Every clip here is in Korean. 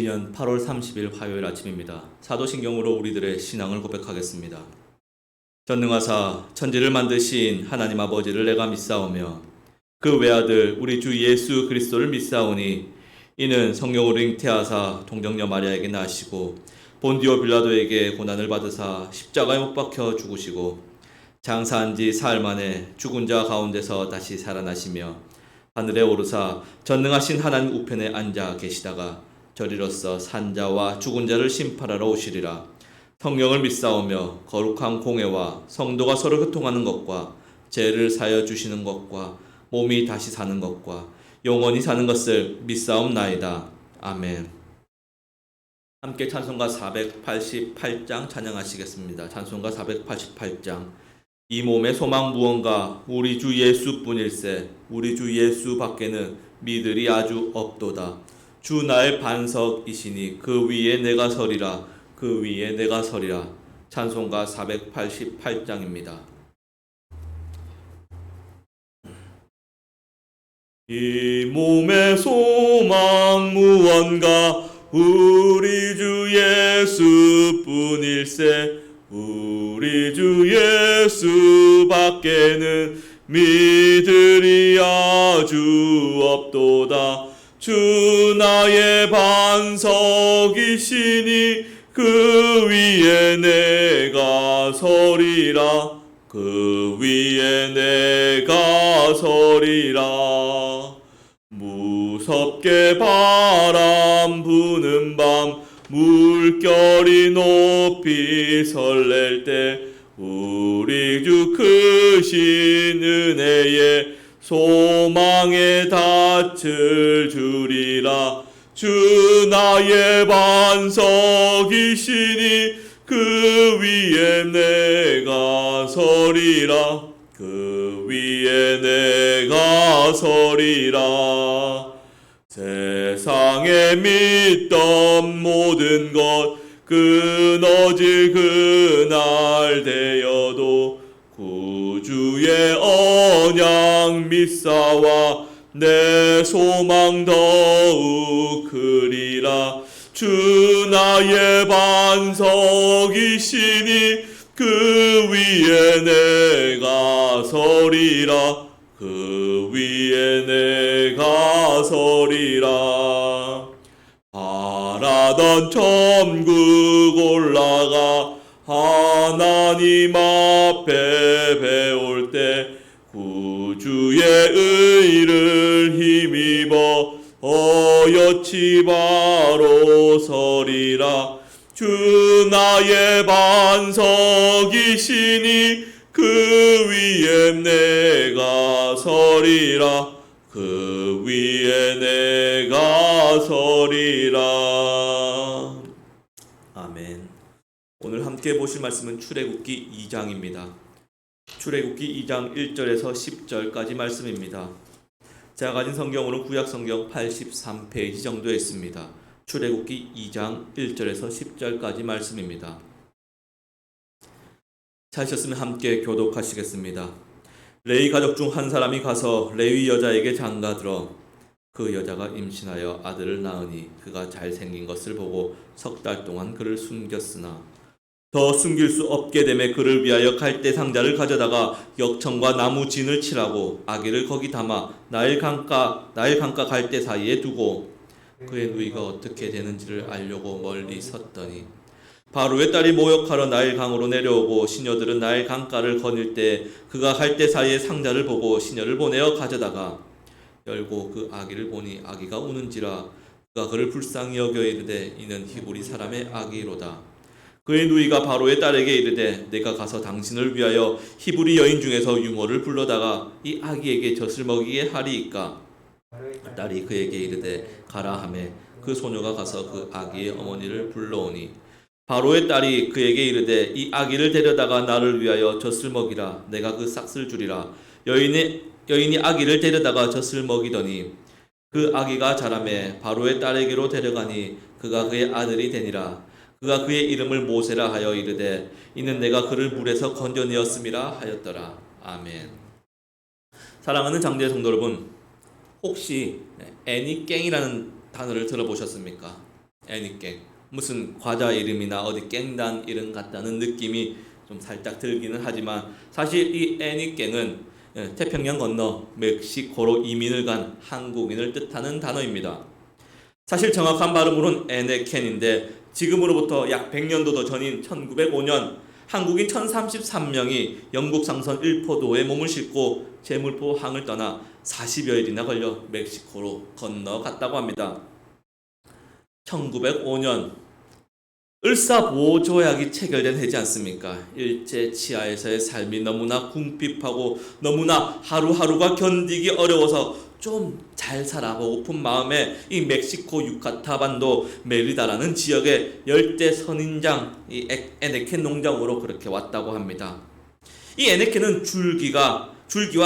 2022년 8월 30일 화요일 아침입니다. 사도신경으로 우리들의 신앙을 고백하겠습니다. 전능하사 천지를 만드신 하나님 아버지를 내가 믿사오며 그 외아들 우리 주 예수 그리스도를 믿사오니 이는 성령으로 잉태하사 동정녀 마리아에게 나시고 본디오 빌라도에게 고난을 받으사 십자가에 못 박혀 죽으시고 장사한 지 사흘 만에 죽은 자 가운데서 다시 살아나시며 하늘에 오르사 전능하신 하나님 우편에 앉아 계시다가 저리로서 산자와 죽은 자를 심판하러 오시리라. 성령을 믿사오며 거룩한 공회와 성도가 서로 교통하는 것과 죄를 사여 주시는 것과 몸이 다시 사는 것과 영원히 사는 것을 믿사옵나이다. 아멘. 함께 찬송가 488장 찬양하시겠습니다. 찬송가 488장. 이 몸의 소망 무언가 우리 주 예수뿐일세. 우리 주 예수 밖에는 미들이 아주 없도다. 주 나의 반석이시니 그 위에 내가 서리라. 그 위에 내가 서리라. 찬송가 488장입니다. 이 몸의 소망 무언가 우리 주 예수뿐일세. 우리 주 예수 밖에는 미들이 아주 없도다. 주 나의 반석이시니 그 위에 내가 서리라. 그 위에 내가 서리라. 무섭게 바람 부는 밤 물결이 높이 설렐 때 우리 주 크신 은혜에 소망의 닻을 주리라. 주 나의 반석이시니 그 위에 내가 서리라. 그 위에 내가 서리라. 세상에 믿던 모든 것 끊어질 그날 되어도 구주의 언약 믿사와 내 소망 더욱 크리라. 주 나의 반석이시니 그 위에 내가 서리라. 그 위에 내가 서리라. 바라던 천국 올라가 하나님 앞에 배울 때 구주의 의를 힘입어 어여치 바로 서리라. 주 나의 반석이시니 그 위에 내가 서리라. 그 위에 내가 서리라. 아멘. 오늘 함께 보실 말씀은 출애굽기 2장입니다. 출애굽기 2장 1절에서 10절까지 말씀입니다. 제가 가진 성경으로 구약성경 83페이지 정도에 있습니다. 출애굽기 2장 1절에서 10절까지 말씀입니다. 찾으셨으면 함께 교독하시겠습니다. 레위 가족 중 한 사람이 가서 레위 여자에게 장가들어 그 여자가 임신하여 아들을 낳으니 그가 잘생긴 것을 보고 석 달 동안 그를 숨겼으나 더 숨길 수 없게 되매 그를 위하여 갈대 상자를 가져다가 역청과 나무 진을 칠하고 아기를 거기 담아 나일 강가 갈대 사이에 두고 그의 누이가 어떻게 되는지를 알려고 멀리 섰더니 바로의 딸이 모욕하러 나일 강으로 내려오고 시녀들은 나일 강가를 거닐 때 그가 갈대 사이에 상자를 보고 시녀를 보내어 가져다가 열고 그 아기를 보니 아기가 우는지라 그가 그를 불쌍히 여겨 이르되 이는 히브리 사람의 아기로다. 그의 누이가 바로의 딸에게 이르되 내가 가서 당신을 위하여 히브리 여인 중에서 유모를 불러다가 이 아기에게 젖을 먹이게 하리이까. 딸이 그에게 이르되 가라 하매 그 소녀가 가서 그 아기의 어머니를 불러오니 바로의 딸이 그에게 이르되 이 아기를 데려다가 나를 위하여 젖을 먹이라. 내가 그 싹을 주리라. 여인이 아기를 데려다가 젖을 먹이더니 그 아기가 자라매 바로의 딸에게로 데려가니 그가 그의 아들이 되니라. 그가 그의 이름을 모세라 하여 이르되 이는 내가 그를 물에서 건져내었음이라 하였더라. 아멘. 사랑하는 장제 성도 여러분, 혹시 애니깽이라는 단어를 들어보셨습니까? 애니깽. 무슨 과자 이름이나 어디 깽단 이름 같다는 느낌이 좀 살짝 들기는 하지만 사실 이 애니깽은 태평양 건너 멕시코로 이민을 간 한국인을 뜻하는 단어입니다. 사실 정확한 발음으로는 에네켄인데 지금으로부터 약 100년도 더 전인 1905년 한국인 1033명이 영국 상선 1포도에 몸을 싣고 제물포 항을 떠나 40여일이나 걸려 멕시코로 건너갔다고 합니다. 1905년 을사보조약이 체결된 해지 않습니까? 일제 치하에서의 삶이 너무나 궁핍하고 너무나 하루하루가 견디기 어려워서 좀 잘 살아보고픈 마음에 이 멕시코 유카타반도 메리다라는 지역의 열대 선인장 이 에네켄 농장으로 그렇게 왔다고 합니다. 이 에네켄은 줄기와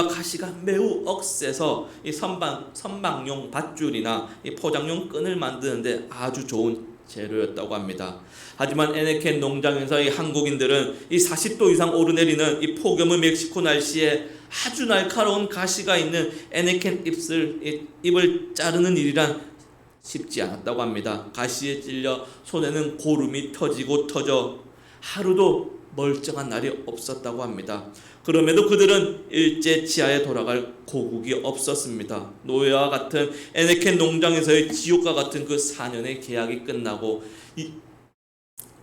가시가 매우 억세서 이 선방용 밧줄이나 이 포장용 끈을 만드는데 아주 좋은 재료였다고 합니다. 하지만 에네켄 농장에서 이 한국인들은 이 40도 이상 오르내리는 이 폭염의 멕시코 날씨에 아주 날카로운 가시가 있는 에네켄 잎을 자르는 일이란 쉽지 않았다고 합니다. 가시에 찔려 손에는 고름이 터져 하루도 멀쩡한 날이 없었다고 합니다. 그럼에도 그들은 일제 치하에 돌아갈 고국이 없었습니다. 노예와 같은 에네켄 농장에서의 지옥과 같은 그 4년의 계약이 끝나고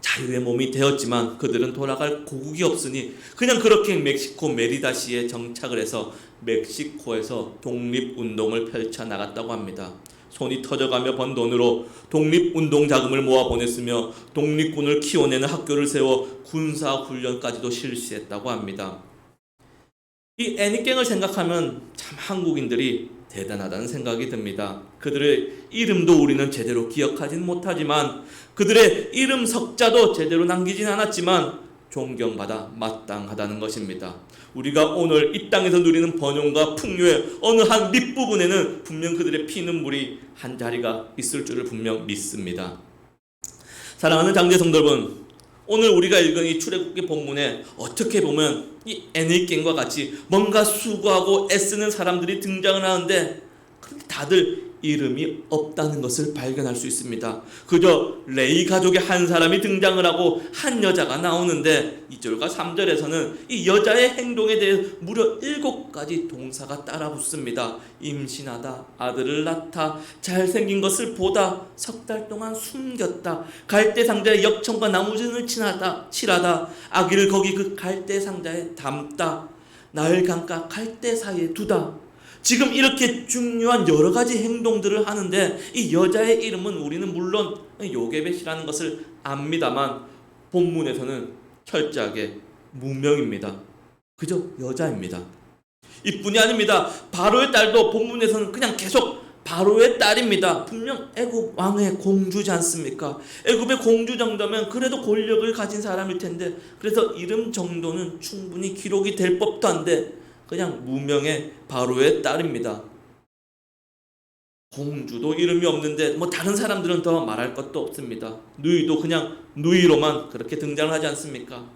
자유의 몸이 되었지만 그들은 돌아갈 고국이 없으니 그냥 그렇게 멕시코 메리다시에 정착을 해서 멕시코에서 독립운동을 펼쳐나갔다고 합니다. 손이 터져가며 번 돈으로 독립운동 자금을 모아 보냈으며 독립군을 키워내는 학교를 세워 군사훈련까지도 실시했다고 합니다. 이 애니깽을 생각하면 참 한국인들이 대단하다는 생각이 듭니다. 그들의 이름도 우리는 제대로 기억하진 못하지만 그들의 이름 석자도 제대로 남기진 않았지만 존경받아 마땅하다는 것입니다. 우리가 오늘 이 땅에서 누리는 번영과 풍요의 어느 한 밑부분에는 분명 그들의 피눈물이 한 자리가 있을 줄을 분명 믿습니다. 사랑하는 장제성도 여러분, 오늘 우리가 읽은 이 출애굽기 본문에 어떻게 보면 이 애니깽과 같이 뭔가 수고하고 애쓰는 사람들이 등장을 하는데 다들 이름이 없다는 것을 발견할 수 있습니다. 그저 레위 가족의 한 사람이 등장을 하고 한 여자가 나오는데 2절과 3절에서는 이 여자의 행동에 대해 무려 7가지 동사가 따라 붙습니다. 임신하다, 아들을 낳다, 잘생긴 것을 보다, 석 달 동안 숨겼다, 갈대 상자에 역청과 나무진을 칠하다, 아기를 거기 그 갈대 상자에 담다, 나흘 강가 갈대 사이에 두다. 지금 이렇게 중요한 여러 가지 행동들을 하는데 이 여자의 이름은 우리는 물론 요게벳이라는 것을 압니다만 본문에서는 철저하게 무명입니다. 그저 여자입니다. 이뿐이 아닙니다. 바로의 딸도 본문에서는 그냥 계속 바로의 딸입니다. 분명 애굽 왕의 공주지 않습니까? 애굽의 공주 정도면 그래도 권력을 가진 사람일 텐데 그래서 이름 정도는 충분히 기록이 될 법도 한데 그냥 무명의 바로의 딸입니다. 공주도 이름이 없는데 다른 사람들은 더 말할 것도 없습니다. 누이도 그냥 누이로만 그렇게 등장을 하지 않습니까?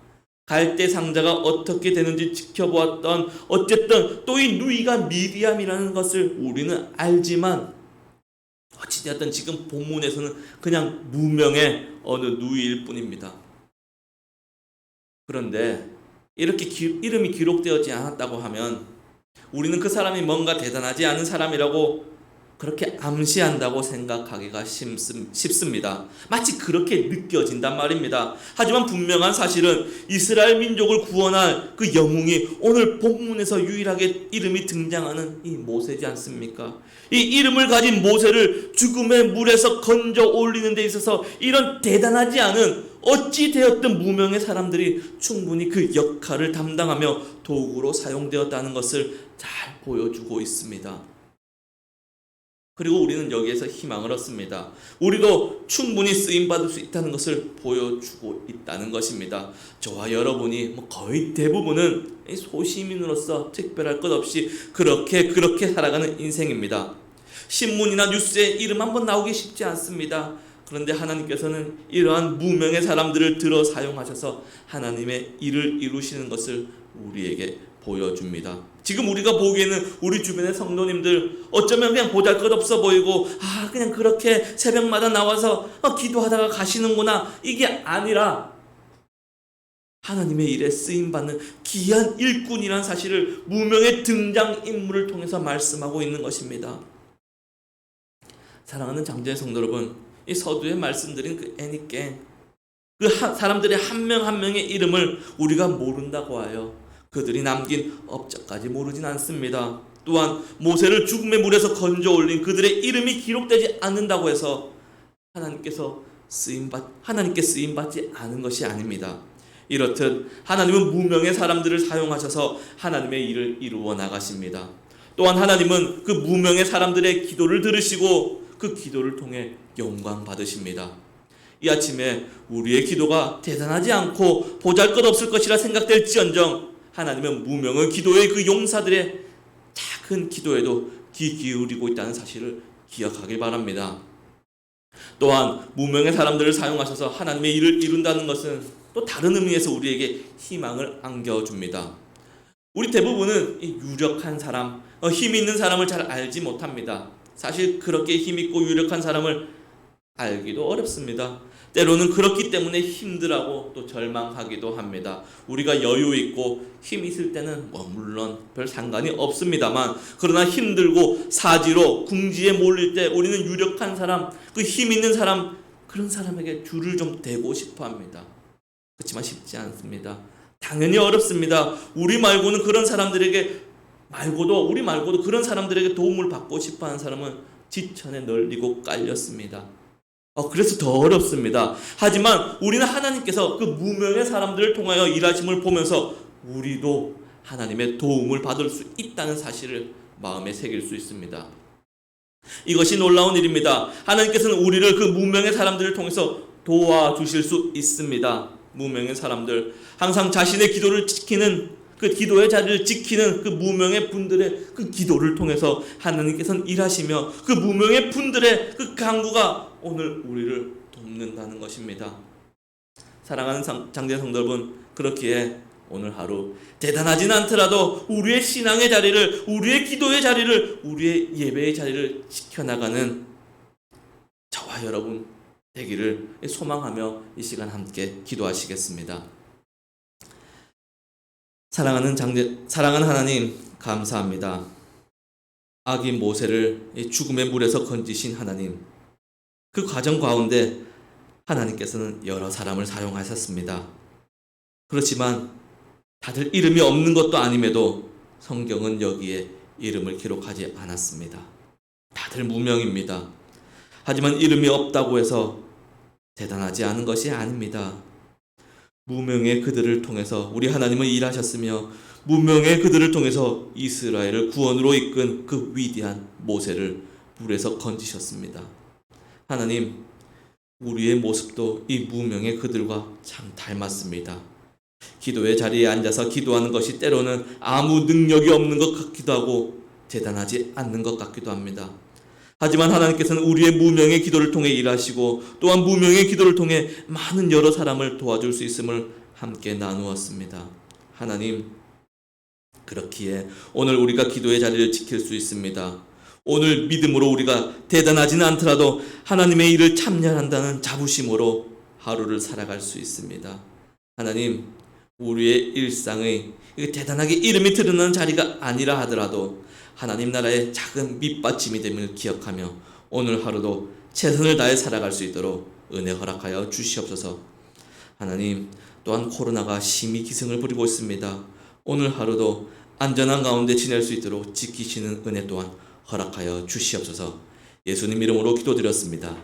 갈대 상자가 어떻게 되는지 지켜보았던 어쨌든 또 이 누이가 미리암이라는 것을 우리는 알지만 어찌되었든 지금 본문에서는 그냥 무명의 어느 누이일 뿐입니다. 그런데 이렇게 이름이 기록되어지 않았다고 하면 우리는 그 사람이 뭔가 대단하지 않은 사람이라고 그렇게 암시한다고 생각하기가 쉽습니다. 마치 그렇게 느껴진단 말입니다. 하지만 분명한 사실은 이스라엘 민족을 구원할 그 영웅이 오늘 본문에서 유일하게 이름이 등장하는 이 모세지 않습니까? 이 이름을 가진 모세를 죽음의 물에서 건져 올리는 데 있어서 이런 대단하지 않은 어찌 되었든 무명의 사람들이 충분히 그 역할을 담당하며 도구로 사용되었다는 것을 잘 보여주고 있습니다. 그리고 우리는 여기에서 희망을 얻습니다. 우리도 충분히 쓰임받을 수 있다는 것을 보여주고 있다는 것입니다. 저와 여러분이 거의 대부분은 소시민으로서 특별할 것 없이 그렇게 살아가는 인생입니다. 신문이나 뉴스에 이름 한번 나오기 쉽지 않습니다. 그런데 하나님께서는 이러한 무명의 사람들을 들어 사용하셔서 하나님의 일을 이루시는 것을 우리에게 보여줍니다. 지금 우리가 보기에는 우리 주변의 성도님들 어쩌면 그냥 보잘것없어 보이고 그냥 그렇게 새벽마다 나와서 기도하다가 가시는구나, 이게 아니라 하나님의 일에 쓰임받는 귀한 일꾼이란 사실을 무명의 등장인물을 통해서 말씀하고 있는 것입니다. 사랑하는 장제의 성도 여러분, 이 서두에 말씀드린 그 애니깽, 그 사람들의 한 명 한 명의 이름을 우리가 모른다고 하여 그들이 남긴 업적까지 모르진 않습니다. 또한 모세를 죽음의 물에서 건져 올린 그들의 이름이 기록되지 않는다고 해서 하나님께 쓰임받지 않은 것이 아닙니다. 이렇듯 하나님은 무명의 사람들을 사용하셔서 하나님의 일을 이루어 나가십니다. 또한 하나님은 그 무명의 사람들의 기도를 들으시고 그 기도를 통해 영광 받으십니다. 이 아침에 우리의 기도가 대단하지 않고 보잘것없을 것이라 생각될지언정 하나님은 무명의 기도의 그 용사들의 작은 기도에도 귀 기울이고 있다는 사실을 기억하길 바랍니다. 또한 무명의 사람들을 사용하셔서 하나님의 일을 이룬다는 것은 또 다른 의미에서 우리에게 희망을 안겨줍니다. 우리 대부분은 이 유력한 사람, 힘 있는 사람을 잘 알지 못합니다. 사실 그렇게 힘 있고 유력한 사람을 알기도 어렵습니다. 때로는 그렇기 때문에 힘들하고 또 절망하기도 합니다. 우리가 여유 있고 힘 있을 때는 물론 별 상관이 없습니다만, 그러나 힘들고 사지로 궁지에 몰릴 때 우리는 유력한 사람, 그 힘 있는 사람, 그런 사람에게 줄을 좀 대고 싶어 합니다. 그렇지만 쉽지 않습니다. 당연히 어렵습니다. 우리 말고도 그런 사람들에게 도움을 받고 싶어 하는 사람은 지천에 널리고 깔렸습니다. 그래서 더 어렵습니다. 하지만 우리는 하나님께서 그 무명의 사람들을 통하여 일하심을 보면서 우리도 하나님의 도움을 받을 수 있다는 사실을 마음에 새길 수 있습니다. 이것이 놀라운 일입니다. 하나님께서는 우리를 그 무명의 사람들을 통해서 도와주실 수 있습니다. 무명의 사람들, 항상 자신의 기도를 지키는, 그 기도의 자리를 지키는 그 무명의 분들의 그 기도를 통해서 하나님께서는 일하시며 그 무명의 분들의 그 간구가 오늘 우리를 돕는다는 것입니다. 사랑하는 장제 성도 여러분, 그렇기에 오늘 하루 대단하진 않더라도 우리의 신앙의 자리를, 우리의 기도의 자리를, 우리의 예배의 자리를 지켜나가는 저와 여러분 되기를 소망하며 이 시간 함께 기도하시겠습니다. 사랑하는 하나님, 감사합니다. 아기 모세를 죽음의 물에서 건지신 하나님, 그 과정 가운데 하나님께서는 여러 사람을 사용하셨습니다. 그렇지만 다들 이름이 없는 것도 아님에도 성경은 여기에 이름을 기록하지 않았습니다. 다들 무명입니다. 하지만 이름이 없다고 해서 대단하지 않은 것이 아닙니다. 무명의 그들을 통해서 우리 하나님은 일하셨으며, 무명의 그들을 통해서 이스라엘을 구원으로 이끈 그 위대한 모세를 물에서 건지셨습니다. 하나님, 우리의 모습도 이 무명의 그들과 참 닮았습니다. 기도의 자리에 앉아서 기도하는 것이 때로는 아무 능력이 없는 것 같기도 하고 대단하지 않는 것 같기도 합니다. 하지만 하나님께서는 우리의 무명의 기도를 통해 일하시고, 또한 무명의 기도를 통해 많은 여러 사람을 도와줄 수 있음을 함께 나누었습니다. 하나님, 그렇기에 오늘 우리가 기도의 자리를 지킬 수 있습니다. 오늘 믿음으로 우리가 대단하지는 않더라도 하나님의 일을 참여한다는 자부심으로 하루를 살아갈 수 있습니다. 하나님, 우리의 일상의 대단하게 이름이 드러나는 자리가 아니라 하더라도 하나님 나라의 작은 밑받침이 됨을 기억하며 오늘 하루도 최선을 다해 살아갈 수 있도록 은혜 허락하여 주시옵소서. 하나님, 또한 코로나가 심히 기승을 부리고 있습니다. 오늘 하루도 안전한 가운데 지낼 수 있도록 지키시는 은혜 또한 허락하여 주시옵소서. 예수님 이름으로 기도드렸습니다.